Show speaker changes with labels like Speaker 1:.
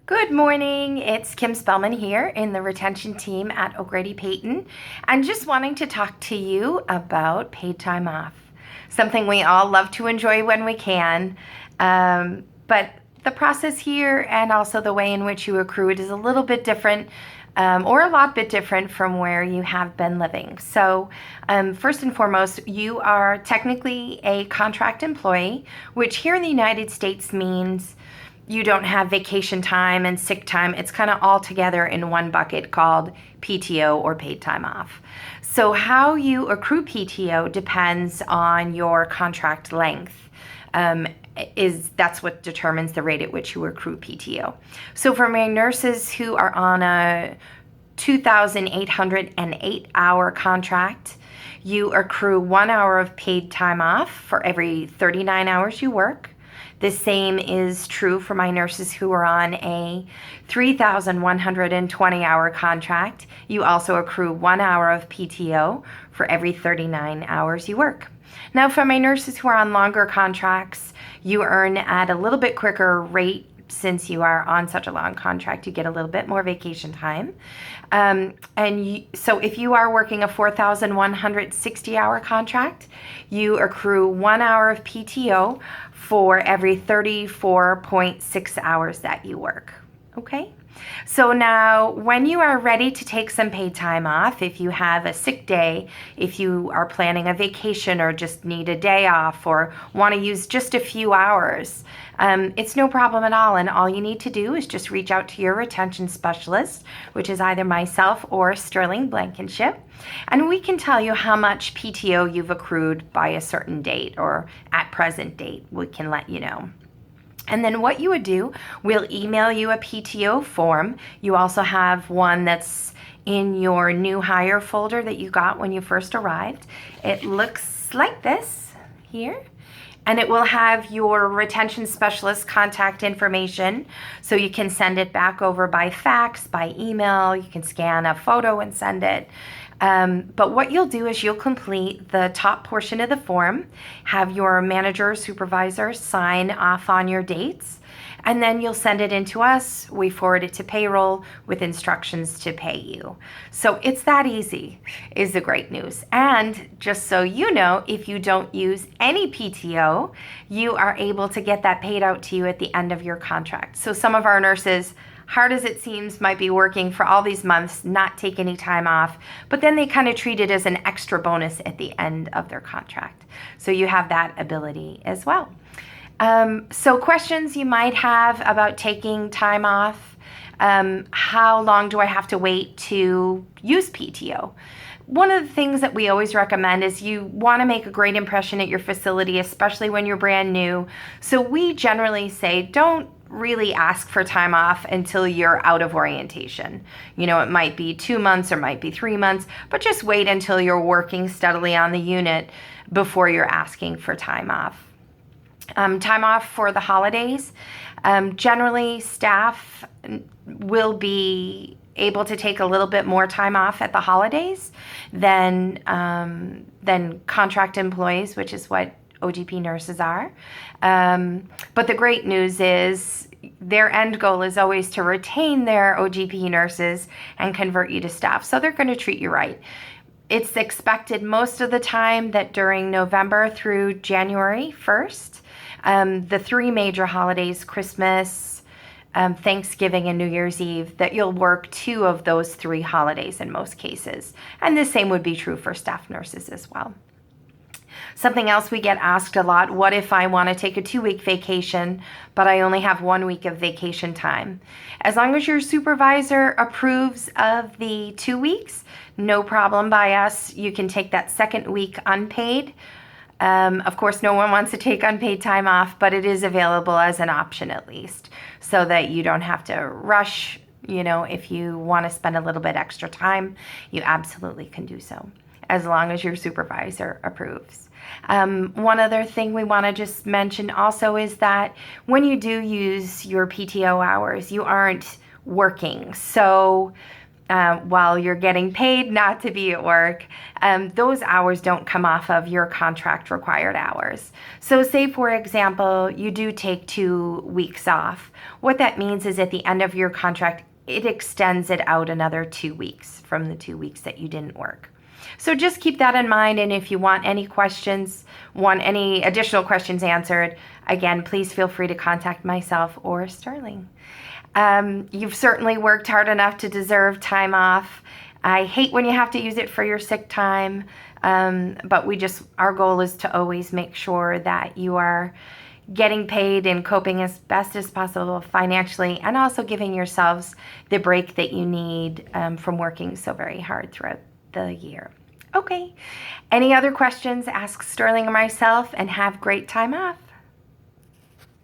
Speaker 1: Good morning. It's Kim Spellman here in the retention team at O'Grady Peyton, and just wanting to talk to you about paid time off. Something we all love to enjoy when we can, but the process here and also the way in which you accrue it is a little bit different, or a lot bit different from where you have been living. So first and foremost, you are technically a contract employee, which here in the United States means you don't have vacation time and sick time. It's kind of all together in one bucket called PTO, or paid time off. So how you accrue PTO depends on your contract length. That's what determines the rate at which you accrue PTO. So for my nurses who are on a 2,808 hour contract, you accrue 1 hour of paid time off for every 39 hours you work. The same is true for my nurses who are on a 3,120 hour contract. You also accrue 1 hour of PTO for every 39 hours you work. Now, for my nurses who are on longer contracts, you earn at a little bit quicker rate. Since you are on such a long contract, you get a little bit more vacation time. So if you are working a 4,160 hour contract, you accrue 1 hour of PTO for every 34.6 hours that you work. Okay? So now when you are ready to take some paid time off, if you have a sick day, if you are planning a vacation or just need a day off or want to use just a few hours, it's no problem at all. And all you need to do is just reach out to your retention specialist, which is either myself or Sterling Blankenship, and we can tell you how much PTO you've accrued by a certain date or at present date. We can let you know. And then what you would do, we'll email you a PTO form. You also have one that's in your new hire folder that you got when you first arrived. It looks like this here. And it will have your retention specialist contact information, so you can send it back over by fax, by email. You can scan a photo and send it. But what you'll do is you'll complete the top portion of the form, have your manager or supervisor sign off on your dates, and then you'll send it in to us. We forward it to payroll with instructions to pay you. So it's that easy, is the great news. And just so you know, if you don't use any PTO, you are able to get that paid out to you at the end of your contract. So some of our nurses, hard as it seems, might be working for all these months, not take any time off, but then they kind of treat it as an extra bonus at the end of their contract. So you have that ability as well. So questions you might have about taking time off. How long do I have to wait to use PTO? One of the things that we always recommend is you want to make a great impression at your facility, especially when you're brand new. So we generally say don't really ask for time off until you're out of orientation. You know, it might be 2 months or might be 3 months, but just wait until you're working steadily on the unit before you're asking for time off. Time off for the holidays. Generally, staff will be able to take a little bit more time off at the holidays than contract employees, which is what OGP nurses are. But the great news is their end goal is always to retain their OGP nurses and convert you to staff. So they're going to treat you right. It's expected most of the time that during November through January 1st, the 3 major holidays, Christmas, Thanksgiving, and New Year's Eve, that you'll work 2 of those 3 holidays in most cases. And the same would be true for staff nurses as well. Something else we get asked a lot, what if I want to take a 2-week vacation, but I only have 1 week of vacation time? As long as your supervisor approves of the 2 weeks, no problem by us. You can take that second week unpaid. Of course, no one wants to take unpaid time off, but it is available as an option at least, so that you don't have to rush. You know, if you want to spend a little bit extra time, you absolutely can do so, as long as your supervisor approves. One other thing we want to just mention also is that when you do use your PTO hours, you aren't working. So while you're getting paid not to be at work, those hours don't come off of your contract required hours. So say, for example, you do take 2 weeks off. What that means is at the end of your contract, it extends it out another 2 weeks from the 2 weeks that you didn't work. So just keep that in mind, and if you want any questions, any additional questions answered, again, please feel free to contact myself or Sterling. You've certainly worked hard enough to deserve time off. I hate when you have to use it for your sick time, but our goal is to always make sure that you are getting paid and coping as best as possible financially, and also giving yourselves the break that you need from working so very hard throughout the year. Okay, any other questions, ask Sterling or myself, and have great time off.